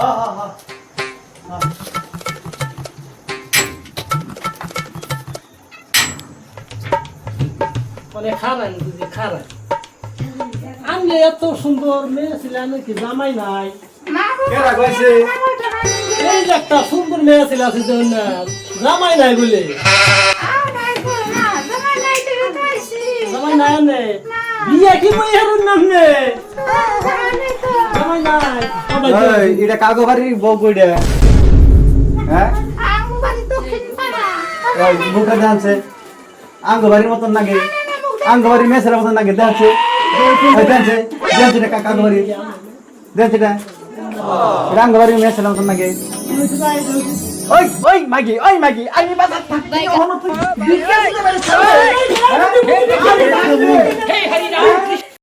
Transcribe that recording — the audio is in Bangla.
হ্যাঁ হ্যাঁ হ্যাঁ মানে খারাই বুঝি খারাই আমি এত সুন্দর মেয়ে ছিলাম কি জামাই নাই কেরা কইছে এই যে একটা সুন্দর মেয়ে ছিল আছে যে না, জামাই নাই বলে জামাই নাই নে বিয়ে কি বই হারুন নাম নে জামাই নাই সবাই তো- এই এটা কাগো বাড়ির বউ কইডা হ্যাঁ এই মুখে জানছে আঙ্গ বাড়ির মতন লাগে আঙ্গ বাড়ির মেসের মতন লাগে দেখছে জানছে জানছে এটা কাগো বাড়ি দেখছে এটা আঙ্গ বাড়ির মেসের মতন লাগে ওই ওই মাগি আমি বাজার থাকতে হলো তুই বিকে দিতে পারিস হ্যাঁ